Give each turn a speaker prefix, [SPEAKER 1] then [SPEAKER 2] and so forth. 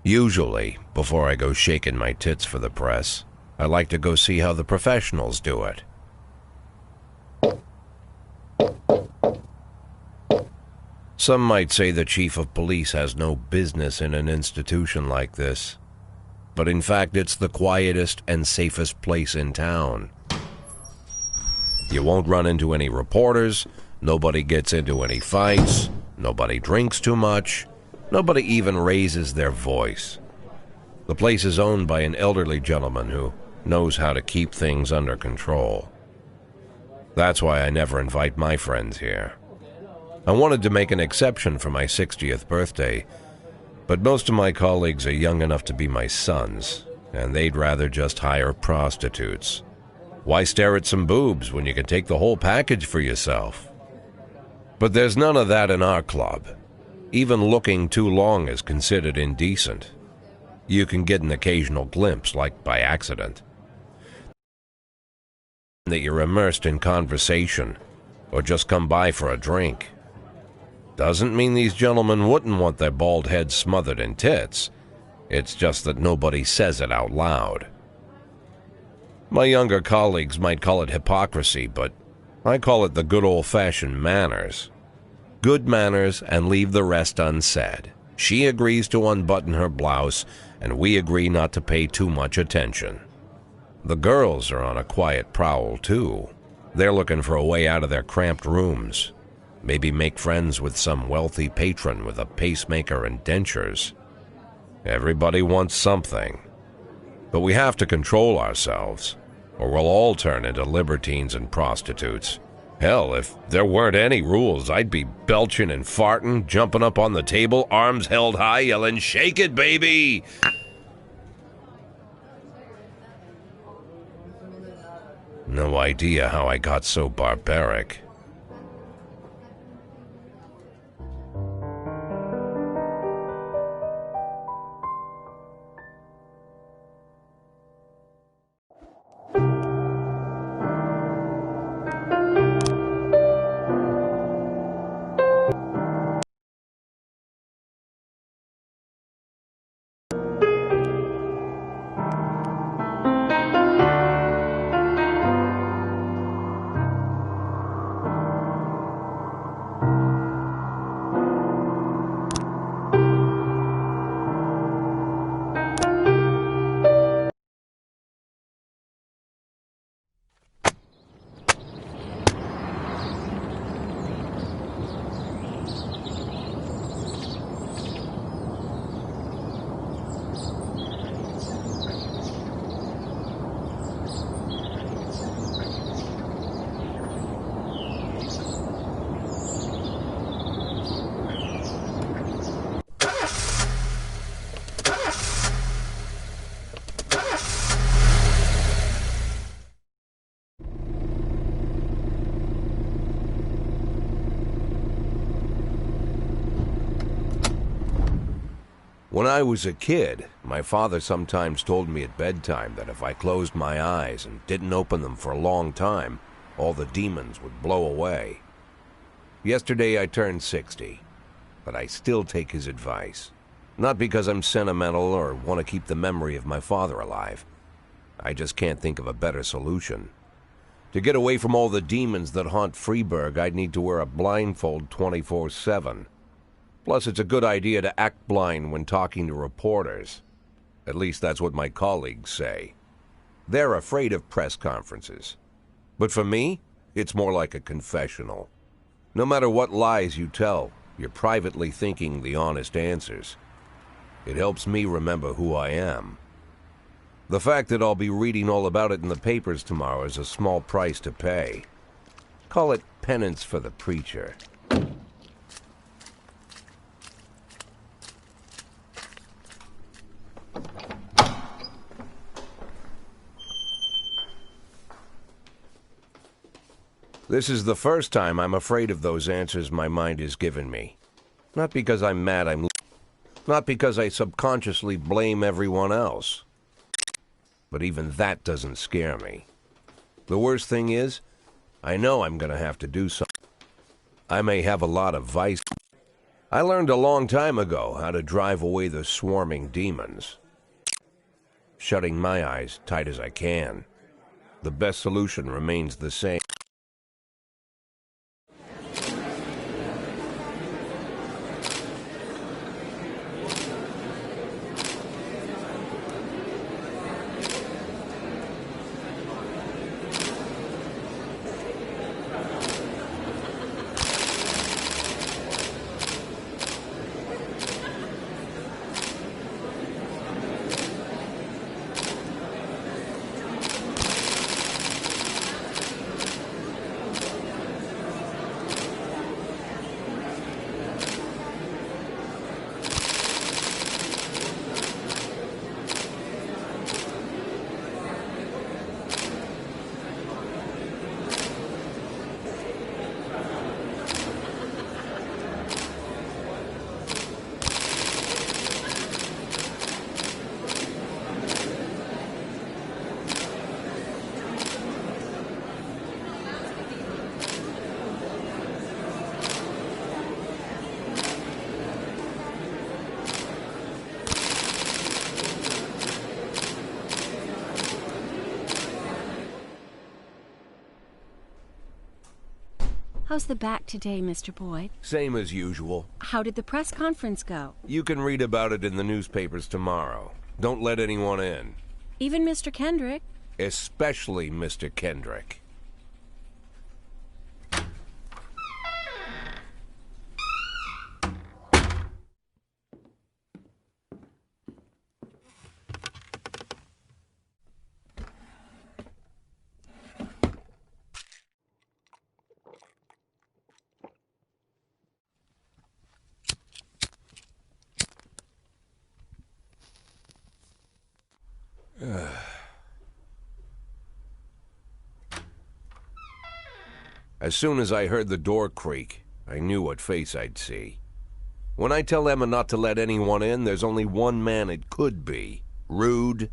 [SPEAKER 1] Usually, before I go shaking my tits for the press, I like to go see how the professionals do it. Some might say the chief of police has no business in an institution like this, but in fact it's the quietest and safest place in town. You won't run into any reporters, nobody gets into any fights, nobody drinks too much, nobody even raises their voice. The place is owned by an elderly gentleman who knows how to keep things under control. That's why I never invite my friends here. I wanted to make an exception for my 60th birthday, but most of my colleagues are young enough to be my sons, and they'd rather just hire prostitutes. Why stare at some boobs when you can take the whole package for yourself? But there's none of that in our club. Even looking too long is considered indecent. You can get an occasional glimpse, like by accident, that you're immersed in conversation, or just come by for a drink. Doesn't mean these gentlemen wouldn't want their bald heads smothered in tits. It's just that nobody says it out loud. My younger colleagues might call it hypocrisy, but I call it the good old-fashioned manners. Good manners and leave the rest unsaid. She agrees to unbutton her blouse, and we agree not to pay too much attention. The girls are on a quiet prowl, too. They're looking for a way out of their cramped rooms. Maybe make friends with some wealthy patron with a pacemaker and dentures. Everybody wants something. But we have to control ourselves, or we'll all turn into libertines and prostitutes. Hell, if there weren't any rules, I'd be belching and farting, jumping up on the table, arms held high, yelling, "Shake it, baby!" No idea how I got so barbaric. When I was a kid, my father sometimes told me at bedtime that if I closed my eyes and didn't open them for a long time, all the demons would blow away. Yesterday I turned 60, but I still take his advice. Not because I'm sentimental or want to keep the memory of my father alive. I just can't think of a better solution. To get away from all the demons that haunt Freeburg, I'd need to wear a blindfold 24/7. Plus, it's a good idea to act blind when talking to reporters. At least that's what my colleagues say. They're afraid of press conferences. But for me, it's more like a confessional. No matter what lies you tell, you're privately thinking the honest answers. It helps me remember who I am. The fact that I'll be reading all about it in the papers tomorrow is a small price to pay. Call it penance for the preacher. This is the first time I'm afraid of those answers my mind has given me. Not because I'm mad not because I subconsciously blame everyone else. But even that doesn't scare me. The worst thing is, I know I'm going to have to do something. I may have a lot of vice. I learned a long time ago how to drive away the swarming demons. Shutting my eyes tight as I can. The best solution remains the same.
[SPEAKER 2] How's the back today, Mr. Boyd?
[SPEAKER 1] Same as usual.
[SPEAKER 2] How did the press conference go?
[SPEAKER 1] You can read about it in the newspapers tomorrow. Don't let anyone in.
[SPEAKER 2] Even Mr. Kendrick?
[SPEAKER 1] Especially Mr. Kendrick. As soon as I heard the door creak, I knew what face I'd see. When I tell Emma not to let anyone in, there's only one man it could be. Rude,